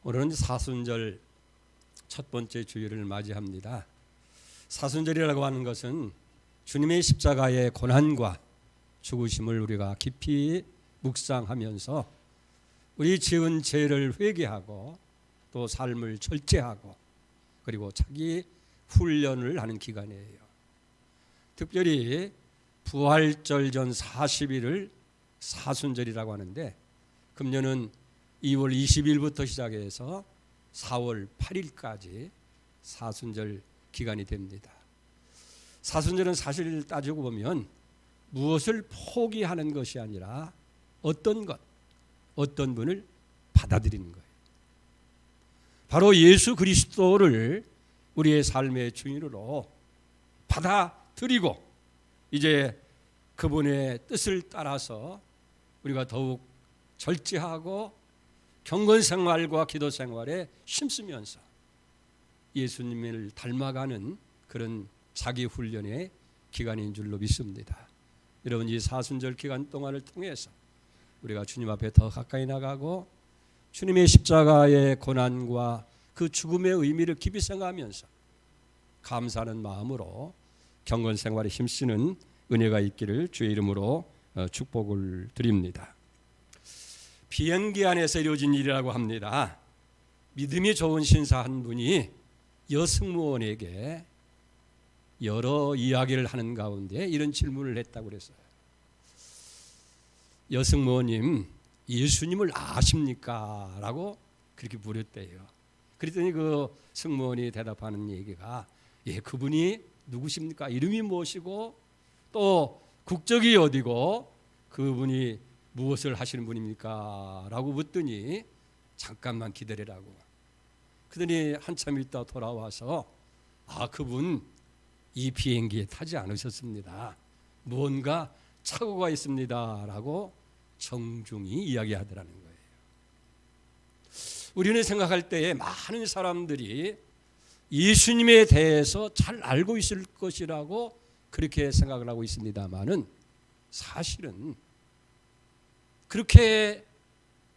오늘은 사순절 첫 번째 주일을 맞이합니다. 사순절이라고 하는 것은 주님의 십자가의 고난과 죽으심을 우리가 깊이 묵상하면서 우리 지은 죄를 회개하고 또 삶을 절제하고 그리고 자기 훈련을 하는 기간이에요. 특별히 부활절 전 40일을 사순절이라고 하는데 금년은 2월 20일부터 시작해서 4월 8일까지 사순절 기간이 됩니다. 사순절은 사실 따지고 보면 무엇을 포기하는 것이 아니라 어떤 것, 어떤 분을 받아들이는 거예요. 바로 예수 그리스도를 우리의 삶의 주인으로 받아들이고 이제 그분의 뜻을 따라서 우리가 더욱 절제하고 경건 생활과 기도 생활에 힘쓰면서 예수님을 닮아가는 그런 자기 훈련의 기간인 줄로 믿습니다. 여러분, 이 사순절 기간 동안을 통해서 우리가 주님 앞에 더 가까이 나가고 주님의 십자가의 고난과 그 죽음의 의미를 깊이 생각하면서 감사하는 마음으로 경건 생활에 힘쓰는 은혜가 있기를 주의 이름으로 축복을 드립니다. 비행기 안에서 이루어진 일이라고 합니다. 믿음이 좋은 신사 한 분이 여승무원에게 여러 이야기를 하는 가운데 이런 질문을 했다고 그랬어요. 여승무원님, 예수님을 아십니까? 라고 그렇게 물었대요. 그랬더니 그 승무원이 대답하는 얘기가 그분이 누구십니까? 이름이 무엇이고 또 국적이 어디고 그분이 무엇을 하시는 분입니까? 라고 묻더니 잠깐만 기다리라고. 그러더니 한참 있다 돌아와서 그분 이 비행기에 타지 않으셨습니다. 무언가 착오가 있습니다. 라고 정중히 이야기하더라는 거예요. 우리는 생각할 때에 많은 사람들이 예수님에 대해서 잘 알고 있을 것이라고 그렇게 생각을 하고 있습니다만은 사실은 그렇게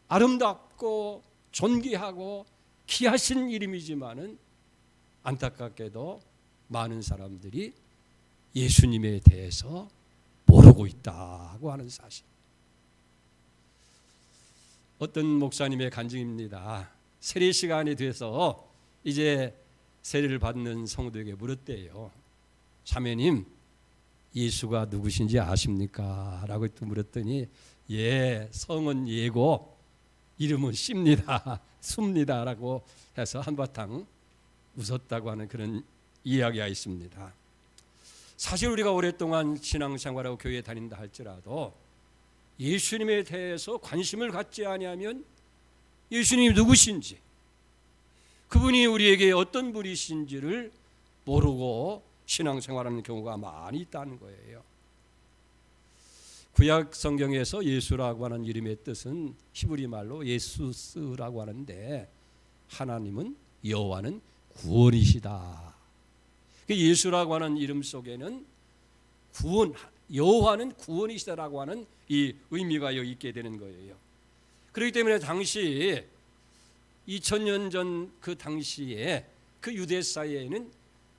아름답고 존귀하고 귀하신 이름이지만은 안타깝게도 많은 사람들이 예수님에 대해서 모르고 있다고 하는 사실. 어떤 목사님의 간증입니다. 세례 시간이 돼서 이제 세례를 받는 성도에게 물었대요. 자매님, 예수가 누구신지 아십니까? 라고 또 물었더니 성은 예고 이름은 씨입니다. 수입니다. 라고 해서 한바탕 웃었다고 하는 그런 이야기가 있습니다. 사실 우리가 오랫동안 신앙생활하고 교회에 다닌다 할지라도 예수님에 대해서 관심을 갖지 아니하면 예수님이 누구신지 그분이 우리에게 어떤 분이신지를 모르고 신앙생활하는 경우가 많이 있다는 거예요. 구약 성경에서 예수라고 하는 이름의 뜻은 히브리 말로 예수스라고 하는데 하나님은 여호와는 구원이시다. 예수라고 하는 이름 속에는 구원, 여호와는 구원이시다라고 하는 이 의미가 여기 있게 되는 거예요. 그렇기 때문에 당시 2000년 전 그 당시에 그 유대 사회에는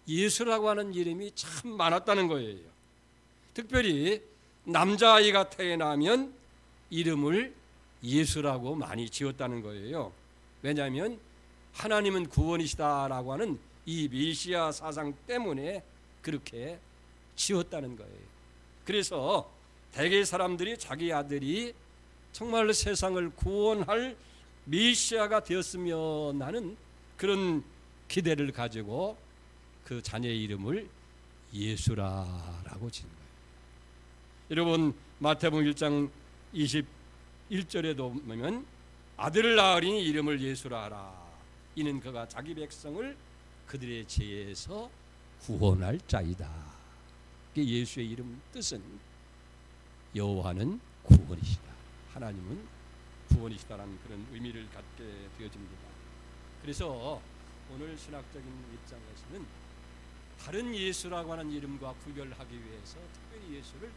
예수라고 하는 이름이 참 많았다는 거예요. 특별히 남자아이가 태어나면 이름을 예수라고 많이 지었다는 거예요. 왜냐하면 하나님은 구원이시다라고 하는 이 메시아 사상 때문에 그렇게 지었다는 거예요. 그래서 대개 사람들이 자기 아들이 정말 세상을 구원할 메시아가 되었으면 하는 그런 기대를 가지고 그 자녀의 이름을 예수라라고 지은 거예요. 여러분, 마태복음 1장 21절에도 보면 아들을 낳으리니 이름을 예수라 하라. 이는 그가 자기 백성을 그들의 죄에서 구원할 자이다. 예수의 이름 뜻은 여호와는 구원이시다. 하나님은 구원이시다라는 그런 의미를 갖게 되어집니다. 그래서 오늘 신학적인 입장에서는 다른 예수라고 하는 이름과 구별하기 위해서 특별히 예수를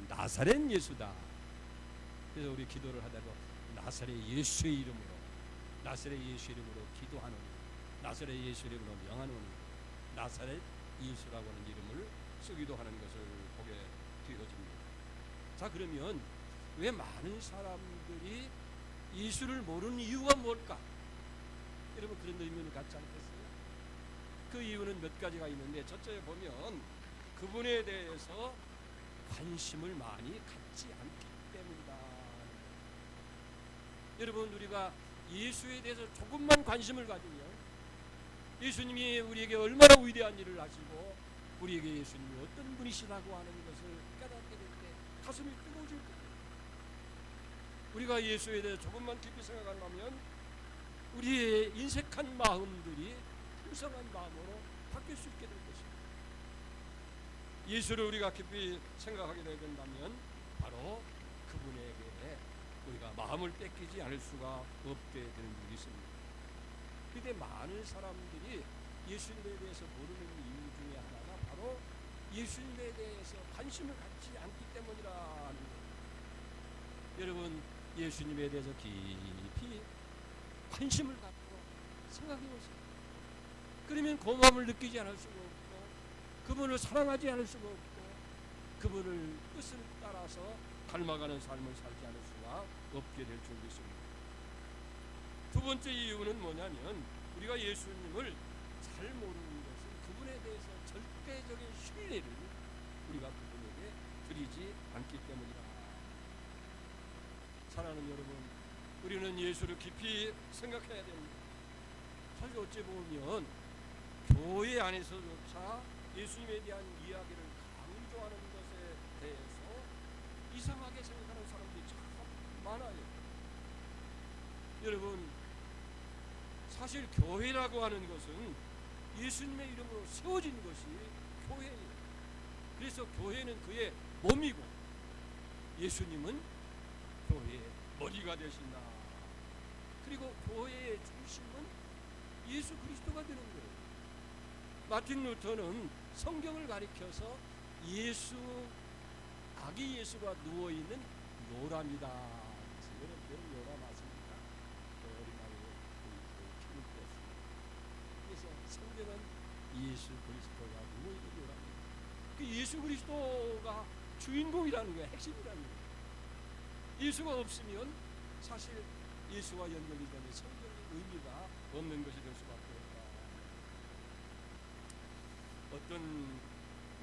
나사렛 예수다. 그래서 우리 기도를 하다가 나사렛 예수의 이름으로 나사렛 예수 이름으로 기도하노니 나사렛 예수 이름으로 명하노니 나사렛 예수라고 하는 이름을 쓰기도 하는 것을 보게 되어집니다. 자, 그러면 왜 많은 사람들이 예수를 모르는 이유가 뭘까? 여러분 그런 의문을 갖지 않겠어요? 그 이유는 몇 가지가 있는데 첫째 보면 그분에 대해서 관심을 많이 갖지 않기 때문이다. 여러분 우리가 예수에 대해서 조금만 관심을 가지면 예수님이 우리에게 얼마나 위대한 일을 하시고 우리에게 예수님이 어떤 분이시라고 하는 것을 깨닫게 될 때 가슴이 뜨거워질 거예요. 우리가 예수에 대해서 조금만 깊이 생각하면 우리의 인색한 마음들이 풍성한 마음으로 바뀔 수 있게 될 것입니다. 예수를 우리가 깊이 생각하게 된다면 바로 그분에게 우리가 마음을 뺏기지 않을 수가 없게 되는 일이 있습니다. 그런데 많은 사람들이 예수님에 대해서 모르는 이유 중에 하나가 바로 예수님에 대해서 관심을 갖지 않기 때문이라는 거예요. 여러분 예수님에 대해서 깊이 관심을 갖고 생각해 보세요. 그러면 고마움을 느끼지 않을 수가 없고 그분을 사랑하지 않을 수가 없고 그분을 뜻을 따라서 닮아가는 삶을 살지 않을 수가 없게 될 줄 믿습니다. 두 번째 이유는 뭐냐면 우리가 예수님을 잘 모르는 것은 그분에 대해서 절대적인 신뢰를 우리가 그분에게 드리지 않기 때문이다. 사랑하는 여러분, 우리는 예수를 깊이 생각해야 됩니다. 사실 어찌 보면 교회 안에서조차 예수님에 대한 이야기를 강조하는 것에 대해서 이상하게 생각하는 사람들이 참 많아요. 여러분 사실 교회라고 하는 것은 예수님의 이름으로 세워진 것이 교회예요. 그래서 교회는 그의 몸이고 예수님은 교회의 머리가 되신다. 그리고 교회의 중심은 예수 그리스도가 되는 거예요. 마틴 루터는 성경을 가리켜서 예수, 아기 예수가 누워있는 요람이다. 여러분 요람 아십니까? 그래서 성경은 예수 그리스도가 누워있는 요람입니다. 그 예수 그리스도가 주인공이라는 거예요. 핵심이라는 거예요. 예수가 없으면 사실 예수와 연결이 되는 성경의 의미가 없는 것이 될 수밖에 없다. 어떤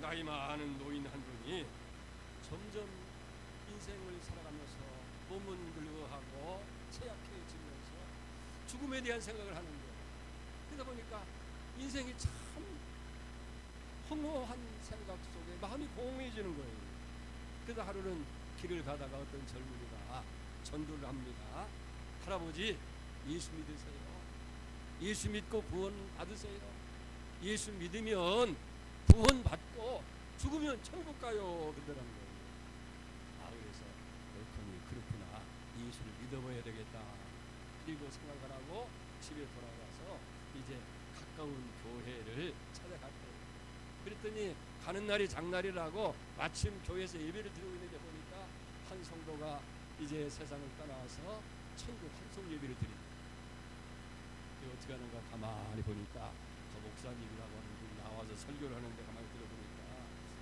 나이 많은 노인 한 분이 점점 인생을 살아가면서 몸은 늙어가고쇠약해지면서 죽음에 대한 생각을 하는 거예요. 그러다 보니까 인생이 참 허무한 생각 속에 마음이 공허해지는 거예요. 그래서 하루는 길을 가다가 어떤 젊은이가 전도를 합니다. 할아버지 예수 믿으세요. 예수 믿고 구원 받으세요. 예수 믿으면 구원 받고 죽으면 천국 가요. 그러더라는 거예요. 그래서 얼큰이 그렇구나. 예수를 믿어봐야 되겠다. 그리고 생각을 하고 집에 돌아가서 이제 가까운 교회를 찾아갔대요. 그랬더니 가는 날이 장날이라고 마침 교회에서 예배를 드리고 있는데 보니까 한 성도가 이제 세상을 떠나서 천국 환송 예배를 드립니다. 어떻게 하는가 가만히 보니까 그 목사님이라고 하는 분이 나와서 설교를 하는데 가만히 들어보니까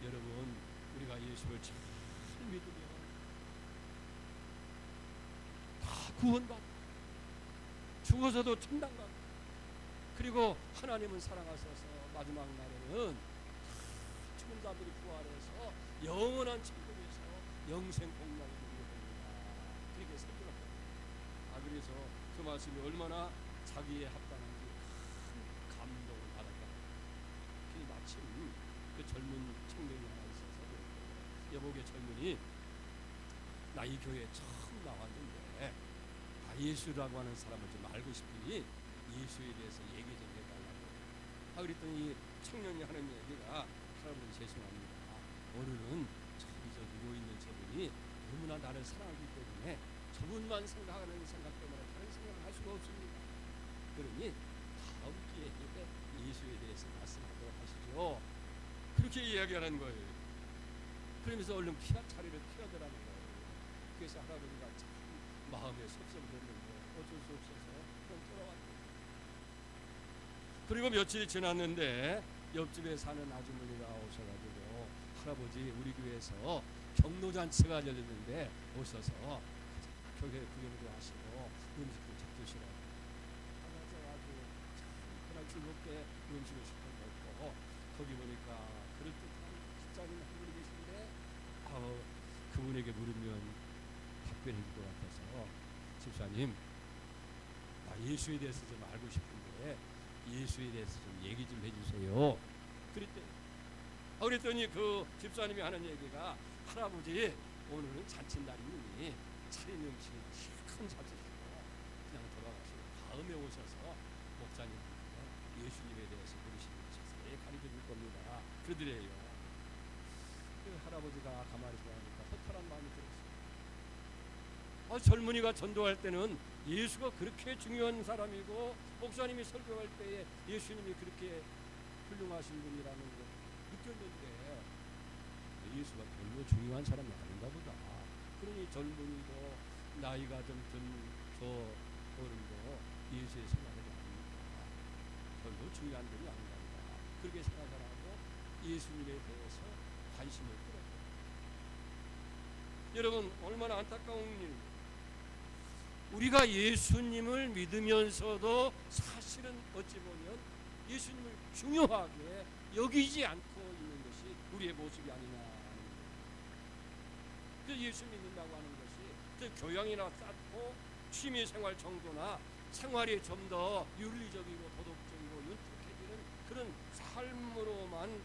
여러분 우리가 예수를 잘 믿으면 다 구원받고 죽어서도 천당 가고 그리고 하나님은 사랑하셔서 마지막 날에는 죽은 자들이 부활해서 영원한 천국에서 영생 공락을 누리게 됩니다. 그렇게 설교를 합니다. 그래서 그 말씀이 얼마나 자기에 합당한지 큰 감동을 받았다. 마침 그 젊은 청년이 하나 있어서 여보게 젊은이 나 이 교회에 처음 나왔는데 예수라고 하는 사람을 좀 알고 싶으니 예수에 대해서 얘기 좀 해달라고. 그랬더니 청년이 하는 얘기가 할아버지 죄송합니다. 오늘은 저기 저 누워있는 저분이 너무나 나를 사랑하기 때문에 저분만 생각하는 생각 때문에 다른 생각을 할 수가 없습니다. 그러니 다음 기회에 예수에 대해서 말씀하도록 하시죠. 그렇게 이야기하는 거예요. 그러면서 얼른 자리를 피하더라는 거예요. 그래서 할아버지가 참 마음에 섭섭했는데 어쩔 수 없어서 그럼 그리고 며칠이 지났는데 옆집에 사는 아주머니가 오셔가지고 할아버지 우리 교회에서 경로잔치가 열렸는데 오셔서 교회 구경도 하시고 음식도 드시라고 하면서 아주 그날 즐겁게 음식을 시켜 먹고 거기 보니까 그럴듯한 집사님 한 분이 계신데 그분에게 물으면 답변해 줄 것 같아서 집사님 예수에 대해서 좀 알고 싶은데 예수에 대해서 좀 얘기 좀 해주세요. 그랬더니 그 집사님이 하는 얘기가 할아버지 오늘은 잔칫날이니 차린 음식이 큰 잡수시고 그냥 돌아가시고 다음에 오셔서 목사님한테 예수님에 대해서 물으시면 자세히 가르쳐 줄 겁니다. 그러더래요. 그 할아버지가 가만히 보니까 허탈한 마음이 들었어요. 젊은이가 전도할 때는 예수가 그렇게 중요한 사람이고 목사님이 설교할 때에 예수님이 그렇게 훌륭하신 분이라는 걸 느꼈는데 예수가 별로 중요한 사람이 아닌가 보다. 그러니 젊은이도 나이가 좀 든 저 어른도 예수의 생각을 아닙니다. 별로 중요한 분이 아닌가 보다. 그렇게 생각을 하고 예수님에 대해서 관심을 끌었어요. 여러분 얼마나 안타까운 일입니까? 우리가 예수님을 믿으면서도 사실은 어찌 보면 예수님을 중요하게 여기지 않고 있는 것이 우리의 모습이 아니냐 하는 거예요. 예수 믿는다고 하는 것이 교양이나 쌓고 취미생활 정도나 생활이 좀 더 윤리적이고 도덕적이고 윤택해지는 그런 삶으로만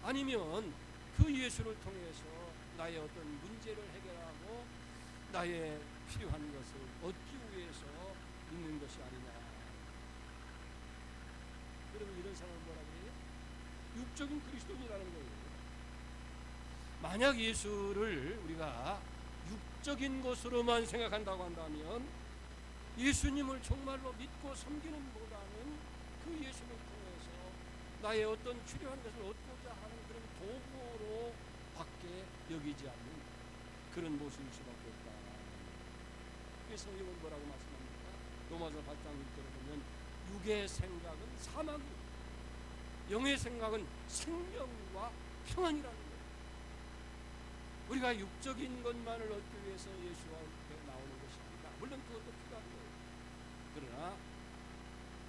아니면 그 예수를 통해서 나의 어떤 문제를 해결하고 나의 필요한 것을 얻기 위해서 있는 것이 아니냐. 여러분 이런 사람을 뭐라 그래요? 육적인 그리스도인이라는 거예요. 만약 예수를 우리가 육적인 것으로만 생각한다고 한다면 예수님을 정말로 믿고 섬기는 보다는 그 예수를 통해서 나의 어떤 필요한 것을 얻고자 하는 그런 도구로 밖에 여기지 않는 그런 모습일 수밖에 없다. 성경은 뭐라고 말씀합니까? 로마서 8장 1절에 보면 육의 생각은 사망이고 영의 생각은 생명과 평안이라는 거예요. 우리가 육적인 것만을 얻기 위해서 예수와 함께 나오는 것이 아니라 물론 그것도 필요한 거예요. 그러나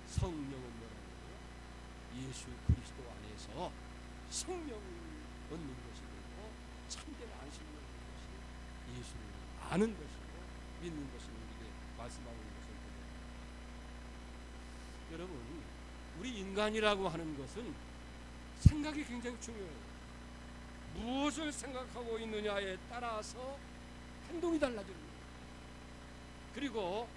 성령은 뭐라고 해요? 예수 그리스도 안에서 생명을 얻는 것이 되고 참된 안식을 얻는 것이 예수를 아는 것이고 믿는 것을 우리에게 말씀하고 있는 것을 보면 여러분 우리 인간이라고 하는 것은 생각이 굉장히 중요해요. 무엇을 생각하고 있느냐에 따라서 행동이 달라지는 거예요. 그리고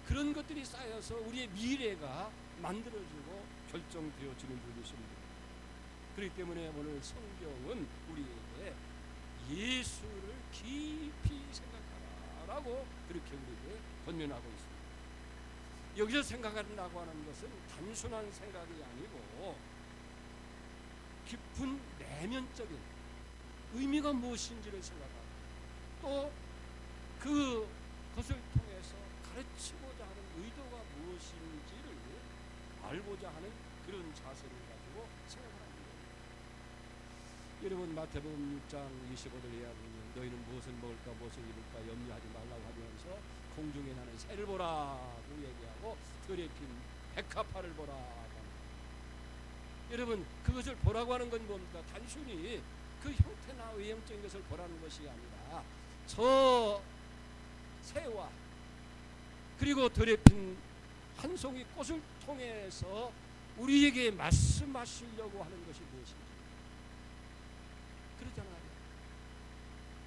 그런 것들이 쌓여서 우리의 미래가 만들어지고 결정되어지는 줄 믿습니다. 그렇기 때문에 오늘 성경은 우리에게 예수를 깊이 생각하라라고 그렇게 우리에게 권면하고 있습니다. 여기서 생각한다고 하는 것은 단순한 생각이 아니고 깊은 내면적인 의미가 무엇인지를 생각하고 또 그것을 통해서 가르치고자 하는 의도가 무엇인지를 알고자 하는 그런 자세를 가지고 생각하는 거예요. 여러분 마태복음 6장 25절에 보면 너희는 무엇을 먹을까 무엇을 입을까 염려하지 말라고 하면서 공중에 나는 새를 보라고 얘기하고 들에 핀 백합화를 보라고 합니다. 여러분 그것을 보라고 하는 건 뭡니까? 단순히 그 형태나 외형적인 것을 보라는 것이 아니라 저 새와 그리고 들에 핀 한 송이 꽃을 통해서 우리에게 말씀하시려고 하는 것이 무엇인지 그렇잖아요.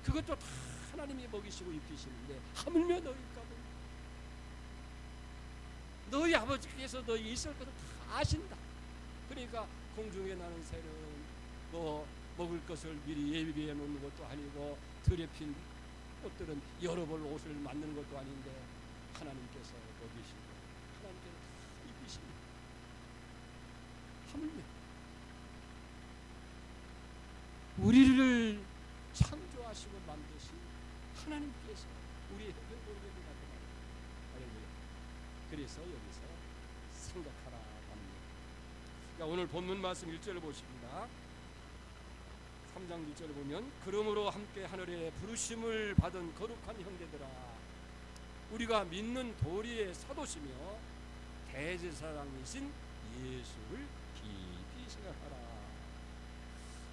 그것도 다 하나님이 먹이시고 입히시는데 하물며 너희일까 보 너희 아버지께서 너희 있을 것을 다 아신다. 그러니까 공중에 나는 새는 뭐 먹을 것을 미리 예비해 놓는 것도 아니고 들에 핀 꽃들은 여러 벌 옷을 만드는 것도 아닌데 하나님께서 먹이시고 하나님께서 입히십니다. 하물며 우리를 창조하시고 만드신 하나님께서 우리의 형편보호를 나타납니다. 그래서 여기서 생각하라 합니다. 자, 오늘 본문 말씀 1절을 보십니다. 3장 1절을 보면 그러므로 함께 하늘에 부르심을 받은 거룩한 형제들아 우리가 믿는 도리의 사도시며 대제사장이신 예수를 깊이 생각하라.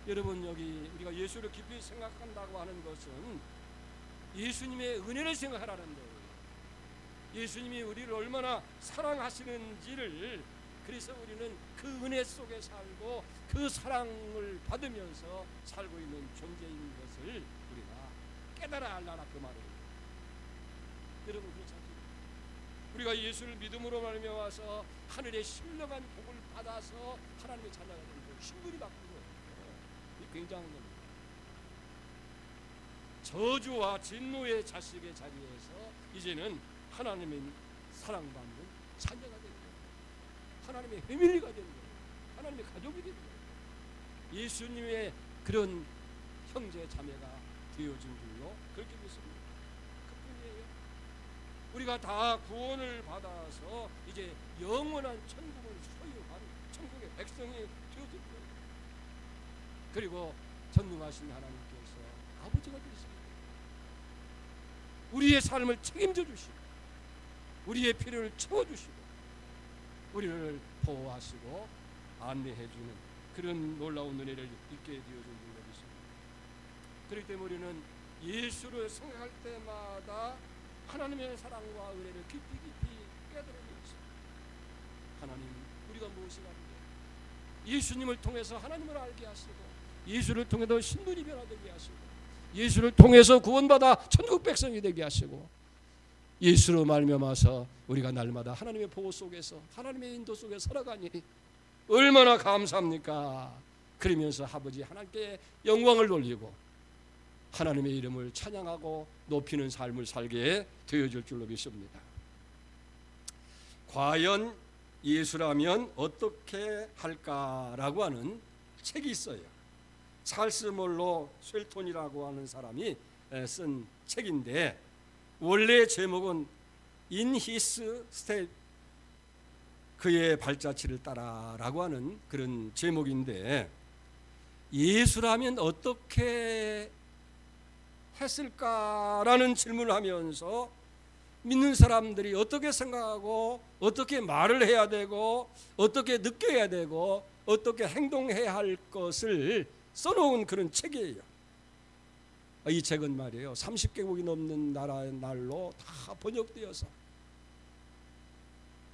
여러분, 여기 우리가 예수를 깊이 생각한다고 하는 것은 예수님의 은혜를 생각하라는 거예요. 예수님이 우리를 얼마나 사랑하시는지를, 그래서 우리는 그 은혜 속에 살고 그 사랑을 받으면서 살고 있는 존재인 것을 우리가 깨달아 알라라, 그 말이에요. 여러분, 그렇지 않습니까? 우리가 예수를 믿음으로 말미암아서 하늘의 신령한 복을 받아서 하나님의 자녀가 되는 거예요. 신분이 바뀐 거예요. 이 굉장한 겁니다. 저주와 진노의 자식의 자리에서 이제는 하나님의 사랑받는 자녀가 되는 거예요. 하나님의 패밀리가 되는 거예요. 하나님의 가족이 되는 거예요. 예수님의 그런 형제 자매가 되어진 줄로 그렇게 믿습니다. 그뿐이에요. 우리가 다 구원을 받아서 이제 영원한 천국을 소유한 천국의 백성이 되어질 거예요. 그리고 전능하신 하나님께서 아버지가 되십니다. 우리의 삶을 책임져 주시고 우리의 필요를 채워주시고 우리를 보호하시고 안내해주는 그런 놀라운 은혜를 있게 되어준 줄로 믿습니다. 그렇기 때문에 우리는 예수를 생각할 때마다 하나님의 사랑과 은혜를 깊이 깨달으며 있습니다. 하나님, 우리가 무엇을 하는데 예수님을 통해서 하나님을 알게 하시고 예수를 통해서 신분이 변화되게 하시고 예수를 통해서 구원받아 천국 백성이 되게 하시고 예수로 말미암아서 우리가 날마다 하나님의 보호 속에서 하나님의 인도 속에 살아가니 얼마나 감사합니까? 그러면서 아버지 하나님께 영광을 돌리고 하나님의 이름을 찬양하고 높이는 삶을 살게 되어줄 줄로 믿습니다. 과연 예수라면 어떻게 할까라고 하는 책이 있어요. 찰스 몰로 쉘톤이라고 하는 사람이 쓴 책인데 원래 제목은 In His Step, 그의 발자취를 따라라고 하는 그런 제목인데 예수라면 어떻게 했을까라는 질문을 하면서 믿는 사람들이 어떻게 생각하고 어떻게 말을 해야 되고 어떻게 느껴야 되고 어떻게 행동해야 할 것을 써놓은 그런 책이에요. 이 책은 말이에요 30개국이 넘는 나라의 날로 다 번역되어서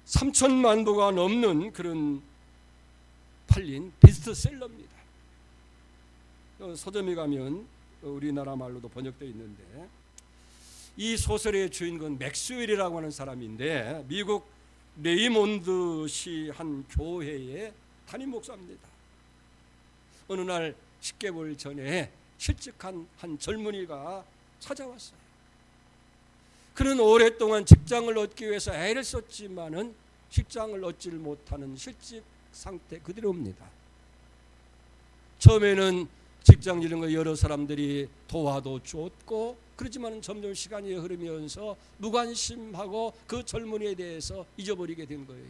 3천만 부가 넘는 그런 팔린 베스트셀러입니다. 서점에 가면 우리나라 말로도 번역되어 있는데 이 소설의 주인공은 맥스웰이라고 하는 사람인데 미국 레이몬드시 한 교회의 담임 목사입니다. 어느 날 10개월 전에 실직한 한 젊은이가 찾아왔어요. 그는 오랫동안 직장을 얻기 위해서 애를 썼지만은 직장을 얻지를 못하는 실직 상태 그대로입니다. 처음에는 직장 잃은 거 여러 사람들이 도와도 줬고 그렇지만 점점 시간이 흐르면서 무관심하고 그 젊은이에 대해서 잊어버리게 된 거예요.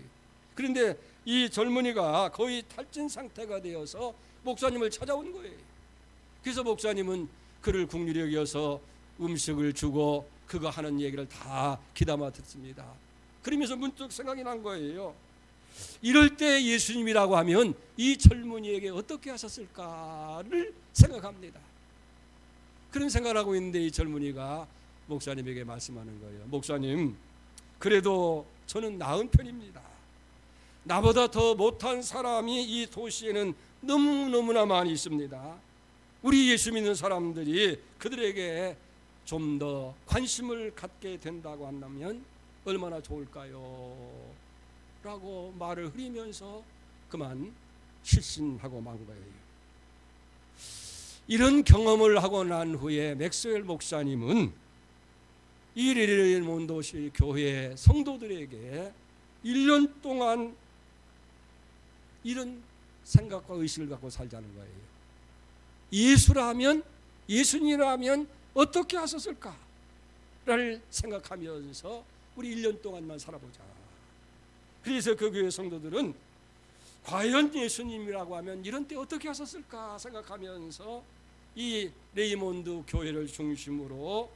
그런데 이 젊은이가 거의 탈진 상태가 되어서 목사님을 찾아온 거예요. 그래서 목사님은 그를 긍휼히 여겨서 음식을 주고 그가 하는 얘기를 다 귀담아 듣습니다. 그러면서 문득 생각이 난 거예요. 이럴 때 예수님이라고 하면 이 젊은이에게 어떻게 하셨을까를 생각합니다. 그런 생각을 하고 있는데 이 젊은이가 목사님에게 말씀하는 거예요. 목사님, 그래도 저는 나은 편입니다. 나보다 더 못한 사람이 이 도시에는 너무너무나 많이 있습니다. 우리 예수 믿는 사람들이 그들에게 좀 더 관심을 갖게 된다고 한다면 얼마나 좋을까요? 라고 말을 흐리면서 그만 실신하고 만 거예요. 이런 경험을 하고 난 후에 맥스웰 목사님은 이 레이몬드시 교회 성도들에게 1년 동안 이런 생각과 의식을 갖고 살자는 거예요. 예수라면, 예수님이라면 어떻게 하셨을까를 생각하면서 우리 1년 동안만 살아보자. 그래서 그 교회 성도들은 과연 예수님이라고 하면 이런 때 어떻게 하셨을까 생각하면서 이 레이몬드 교회를 중심으로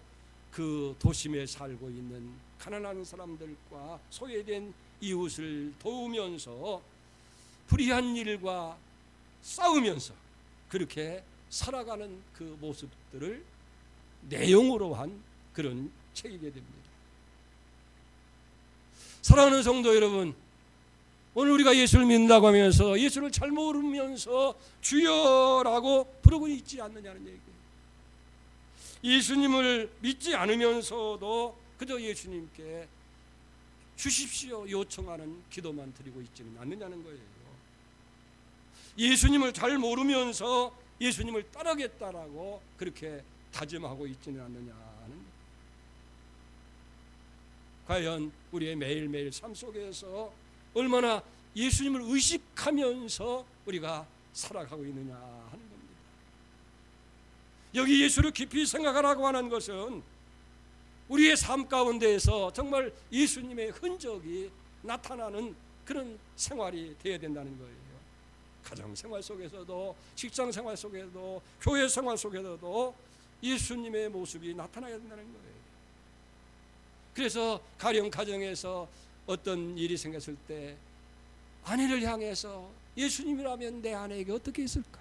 그 도심에 살고 있는 가난한 사람들과 소외된 이웃을 도우면서 불의한 일과 싸우면서 그렇게 살아가는 그 모습들을 내용으로 한 그런 책이게 됩니다. 사랑하는 성도 여러분, 오늘 우리가 예수를 믿는다고 하면서 예수를 잘 모르면서 주여라고 부르고 있지 않느냐는 얘기예요. 예수님을 믿지 않으면서도 그저 예수님께 주십시오 요청하는 기도만 드리고 있지는 않느냐는 거예요. 예수님을 잘 모르면서 예수님을 따르겠다라고 그렇게 다짐하고 있지는 않느냐는 거예요. 과연 우리의 매일매일 삶 속에서 얼마나 예수님을 의식하면서 우리가 살아가고 있느냐 하는 겁니다. 여기 예수를 깊이 생각하라고 하는 것은 우리의 삶 가운데에서 정말 예수님의 흔적이 나타나는 그런 생활이 되어야 된다는 거예요. 가정 생활 속에서도, 직장 생활 속에서도, 교회 생활 속에서도 예수님의 모습이 나타나야 된다는 거예요. 그래서 가령 가정에서 어떤 일이 생겼을 때 아내를 향해서 예수님이라면 내 아내에게 어떻게 했을까?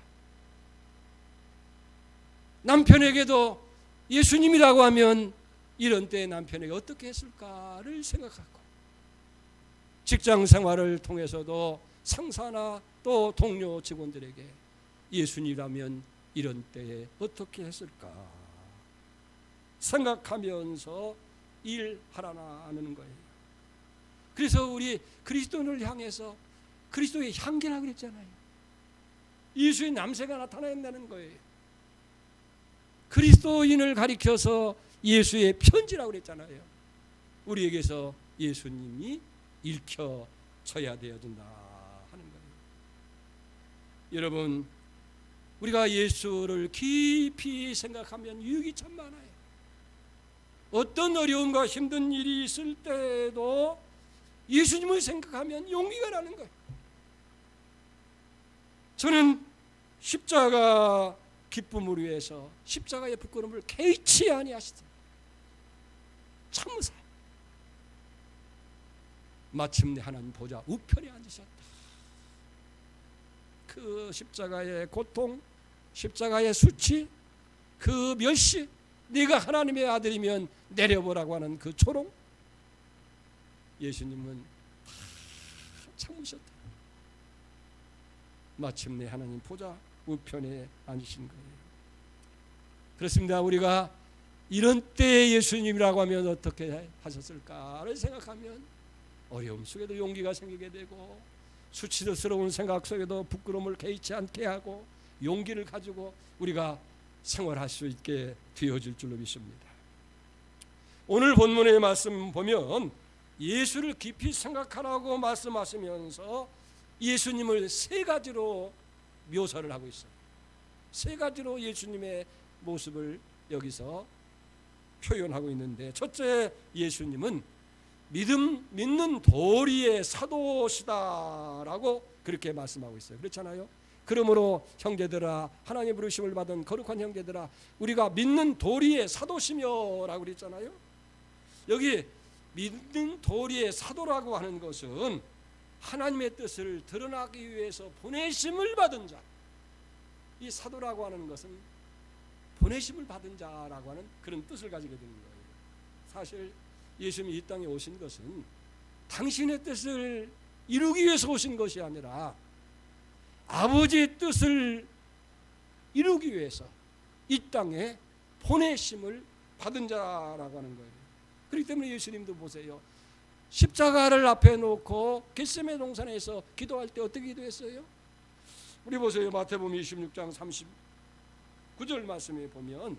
남편에게도 예수님이라고 하면 이런 때 남편에게 어떻게 했을까를 생각하고, 직장 생활을 통해서도 상사나 또 동료 직원들에게 예수님이라면 이런 때에 어떻게 했을까 생각하면서 일하라는 거예요. 그래서 우리 그리스도인을 향해서 그리스도의 향기라고 그랬잖아요. 예수의 남새가 나타난다는 거예요. 그리스도인을 가리켜서 예수의 편지라고 그랬잖아요. 우리에게서 예수님이 읽혀져야 되어진다 하는 거예요. 여러분, 우리가 예수를 깊이 생각하면 유익이 참 많아요. 어떤 어려움과 힘든 일이 있을 때도 예수님을 생각하면 용기가 나는 거예요. 저는 십자가 기쁨을 위해서 십자가의 부끄러움을 개의치 아니하시더라. 참으사 마침내 하나님 보좌 우편에 앉으셨다. 그 십자가의 고통, 십자가의 수치, 그 멸시, 네가 하나님의 아들이면 내려보라고 하는 그 조롱, 예수님은 다 참으셨다. 마침내 하나님 보좌 우편에 앉으신 거예요. 그렇습니다. 우리가 이런 때에 예수님이라고 하면 어떻게 하셨을까를 생각하면 어려움 속에도 용기가 생기게 되고, 수치스러운 생각 속에도 부끄러움을 개의치 않게 하고 용기를 가지고 우리가 생활할 수 있게 되어질 줄로 믿습니다. 오늘 본문의 말씀 보면 예수를 깊이 생각하라고 말씀하시면서 예수님을 세 가지로 묘사를 하고 있어요. 세 가지로 예수님의 모습을 여기서 표현하고 있는데, 첫째, 예수님은 믿는 도리의 사도시다라고 그렇게 말씀하고 있어요. 그렇잖아요. 그러므로 형제들아, 하나님의 부르심을 받은 거룩한 형제들아, 우리가 믿는 도리의 사도시며라고 그랬잖아요. 여기 믿는 도리의 사도라고 하는 것은 하나님의 뜻을 드러나기 위해서 보내심을 받은 자, 이 사도라고 하는 것은 보내심을 받은 자라고 하는 그런 뜻을 가지게 되는 거예요. 사실 예수님이 이 땅에 오신 것은 당신의 뜻을 이루기 위해서 오신 것이 아니라 아버지의 뜻을 이루기 위해서 이 땅에 보내심을 받은 자라고 하는 거예요. 그렇기 때문에 예수님도 보세요. 십자가를 앞에 놓고 겟세마네 동산에서 기도할 때 어떻게 기도했어요? 우리 보세요. 마태복음 26장 39절 말씀에 보면,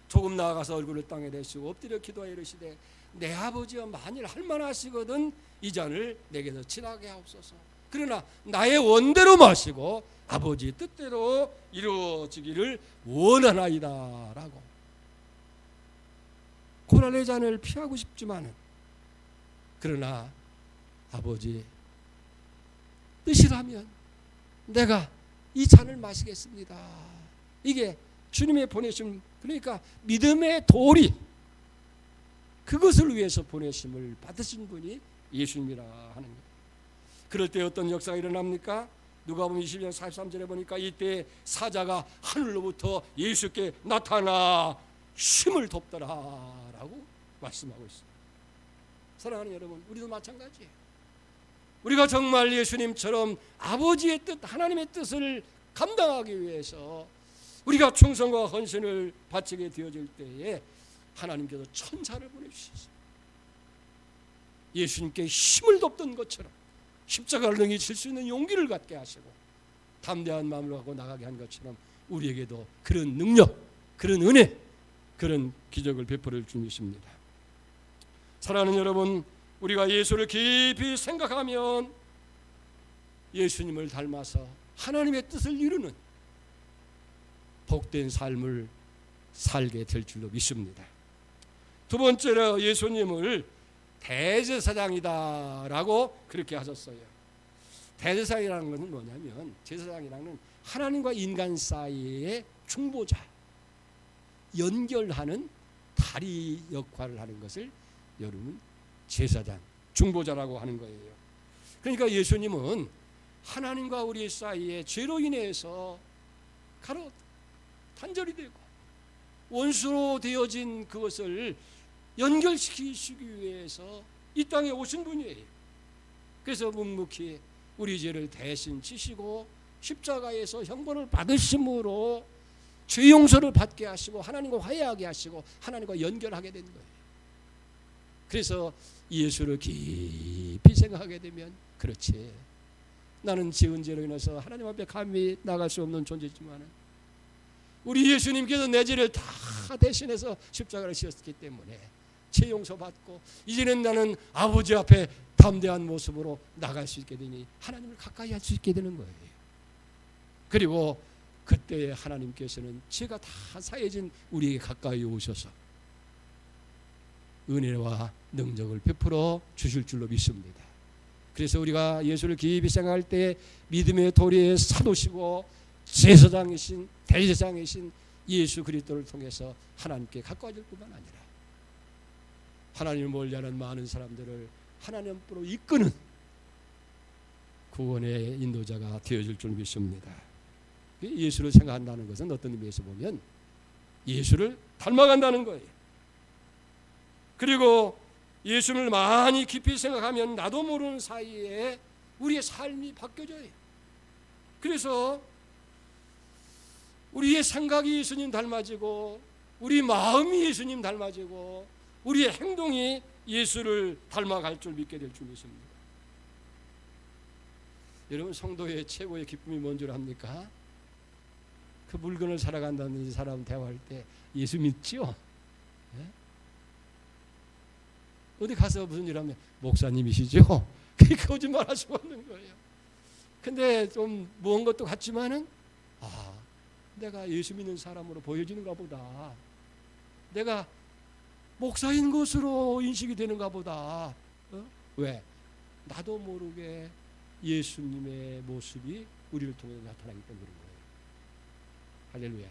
조금 나아가서 얼굴을 땅에 내시고 엎드려 기도하여 이르시되 내 아버지여, 만일 할만하시거든 이 잔을 내게서 지나게 하옵소서. 그러나 나의 원대로 마시고 아버지 뜻대로 이루어지기를 원하나이다 라고. 고난의 잔을 피하고 싶지만은, 그러나 아버지 뜻이라면 내가 이 잔을 마시겠습니다. 이게 주님의 보내심, 그러니까 믿음의 도리, 그것을 위해서 보내심을 받으신 분이 예수님이라 하는 거예요. 그럴 때 어떤 역사가 일어납니까? 누가복음 20장 43절에 보니까 이때 사자가 하늘로부터 예수께 나타나 힘을 돕더라라고 말씀하고 있습니다. 사랑하는 여러분, 우리도 마찬가지예요. 우리가 정말 예수님처럼 아버지의 뜻, 하나님의 뜻을 감당하기 위해서 우리가 충성과 헌신을 바치게 되어질 때에 하나님께서 천사를 보내주셨어요. 예수님께 힘을 돕던 것처럼 십자가를 능히 질 수 있는 용기를 갖게 하시고 담대한 마음을 갖고 나가게 한 것처럼 우리에게도 그런 능력, 그런 은혜, 그런 기적을 베풀어 주십니다. 사랑하는 여러분, 우리가 예수를 깊이 생각하면 예수님을 닮아서 하나님의 뜻을 이루는 복된 삶을 살게 될 줄로 믿습니다. 두 번째로 예수님을 대제사장이다라고 그렇게 하셨어요. 대제사장이라는 것은 뭐냐면, 제사장이라는 하나님과 인간 사이의 중보자, 연결하는 다리 역할을 하는 것을 여러분 제사장, 중보자라고 하는 거예요. 그러니까 예수님은 하나님과 우리 사이에 죄로 인해서 단절이 되고 원수로 되어진 그것을 연결시키시기 위해서 이 땅에 오신 분이에요. 그래서 묵묵히 우리 죄를 대신 지시고 십자가에서 형벌을 받으심으로 죄 용서를 받게 하시고 하나님과 화해하게 하시고 하나님과 연결하게 된 거예요. 그래서 예수를 깊이 생각하게 되면, 그렇지, 나는 지은 죄로 인해서 하나님 앞에 감히 나갈 수 없는 존재지만 우리 예수님께서 내 죄를 다 대신해서 십자가를 지었기 때문에 죄 용서받고 이제는 나는 아버지 앞에 담대한 모습으로 나갈 수 있게 되니 하나님을 가까이 할 수 있게 되는 거예요. 그리고 그때 하나님께서는 죄가 다 사해진 우리에게 가까이 오셔서 은혜와 능력을 베풀어 주실 줄로 믿습니다. 그래서 우리가 예수를 깊이 생각할 때 믿음의 도리의 사도시고 제사장이신 대제사장이신 예수 그리스도를 통해서 하나님께 가까워질 뿐만 아니라 하나님을 멀리하는 많은 사람들을 하나님 앞으로 이끄는 구원의 인도자가 되어질 줄 믿습니다. 예수를 생각한다는 것은 어떤 의미에서 보면 예수를 닮아간다는 거예요. 그리고 예수를 많이 깊이 생각하면 나도 모르는 사이에 우리의 삶이 바뀌어져요. 그래서 우리의 생각이 예수님 닮아지고 우리 마음이 예수님 닮아지고 우리의 행동이 예수를 닮아갈 줄 믿게 될 줄 믿습니다. 여러분, 성도의 최고의 기쁨이 뭔 줄 압니까? 그 물건을 살아간다는 사람 대화할 때 예수 믿지요? 네? 어디 가서 무슨 일 하면 목사님이시죠? 그게 거짓말 할 수가 없는 거예요. 근데 좀 무언 것도 같지만은 내가 예수 믿는 사람으로 보여지는가 보다. 내가 목사인 것으로 인식이 되는가 보다. 왜? 나도 모르게 예수님의 모습이 우리를 통해 나타나기 때문에 그런 거예요. 할렐루야.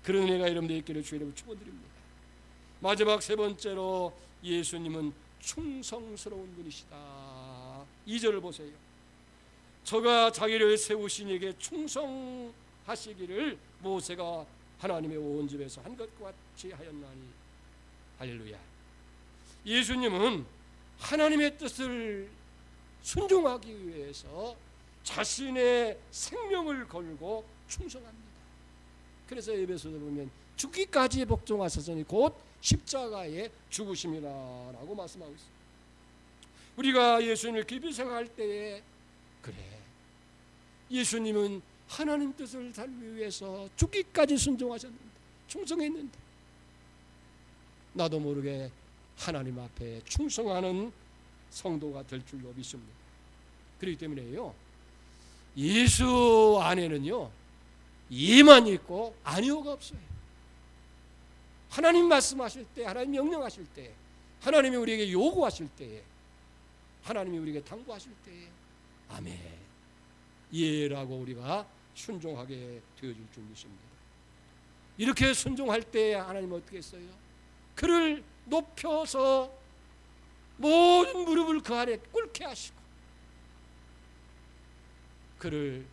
그런 은혜가 여러분들 있기를 주의 이름으로 축원드립니다. 마지막 세 번째로 예수님은 충성스러운 분이시다. 2절을 보세요. 저가 자기를 세우신 이에게 충성하시기를 모세가 하나님의 온 집에서 한 것과 같이 하였나니. 할렐루야. 예수님은 하나님의 뜻을 순종하기 위해서 자신의 생명을 걸고 충성합니다. 그래서 에베소서에 보면 죽기까지 복종하셨으니 곧 십자가의 죽으심이라고 말씀하고 있습니다. 우리가 예수님을 깊이 생각할 때에 그래, 예수님은 하나님 뜻을 살기 위해서 죽기까지 순종하셨는데, 충성했는데 나도 모르게 하나님 앞에 충성하는 성도가 될 줄로 믿습니다. 그렇기 때문에요, 예수 안에는요 예만 있고 아니오가 없어요. 하나님 말씀하실 때, 하나님 명령하실 때, 하나님이 우리에게 요구하실 때에, 하나님이 우리에게 당부하실 때에 아멘, 예라고 우리가 순종하게 되어줄 줄 믿습니다. 이렇게 순종할 때 하나님은 어떻게 했어요? 그를 높여서 모든 무릎을 그 아래 꿇게 하시고 그를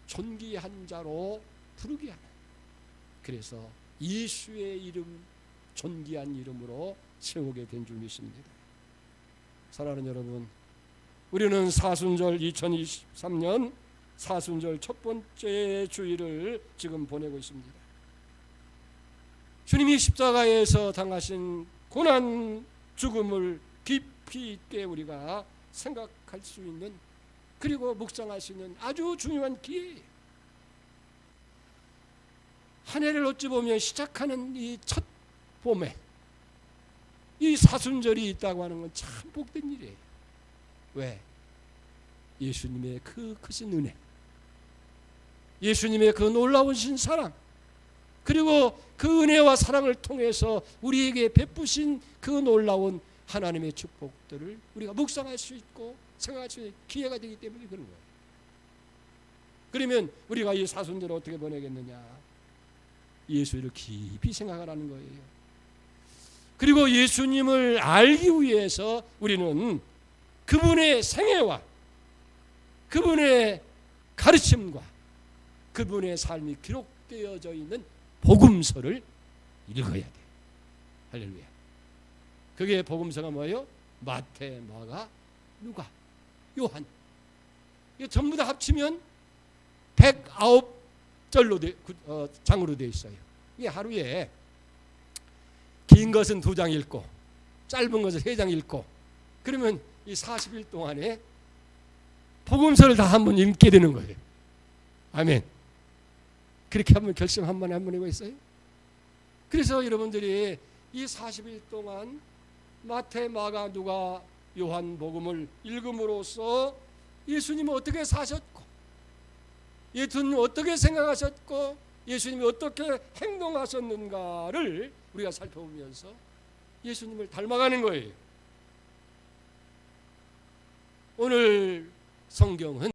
존귀한 자로 부르게 하는, 그래서 예수의 이름, 존귀한 이름으로 세우게 된 줄 믿습니다. 사랑하는 여러분, 우리는 사순절 2023년 사순절 첫 번째 주일을 지금 보내고 있습니다. 주님이 십자가에서 당하신 고난 죽음을 깊이 있게 우리가 생각할 수 있는, 그리고 묵상할 수 있는 아주 중요한 기회예요. 한 해를 어찌 보면 시작하는 이 첫 봄에 이 사순절이 있다고 하는 건 참 복된 일이에요. 왜? 예수님의 그 크신 은혜, 예수님의 그 놀라우신 사랑, 그리고 그 은혜와 사랑을 통해서 우리에게 베푸신 그 놀라운 하나님의 축복들을 우리가 묵상할 수 있고 생각할 수 있는 기회가 되기 때문에 그런 거예요. 그러면 우리가 이 사순절을 어떻게 보내겠느냐? 예수를 깊이 생각하라는 거예요. 그리고 예수님을 알기 위해서 우리는 그분의 생애와 그분의 가르침과 그분의 삶이 기록되어져 있는 복음서를 읽어야 돼요. 할렐루야. 그게 복음서가 뭐예요? 마태, 마가, 누가, 요한. 이게 전부 다 합치면 109절로 장으로 되어 있어요. 이게 하루에 긴 것은 2장 읽고 짧은 것은 3장 읽고, 그러면 이 40일 동안에 복음서를 다 한번 읽게 되는 거예요. 아멘. 그렇게 한번 결심 한번 해보고 있어요. 그래서 여러분들이 이 40일 동안 마태, 마가, 누가, 요한 복음을 읽음으로써 예수님은 어떻게 사셨고, 예수님은 어떻게 생각하셨고, 예수님이 어떻게 행동하셨는가를 우리가 살펴보면서 예수님을 닮아가는 거예요. 오늘 성경은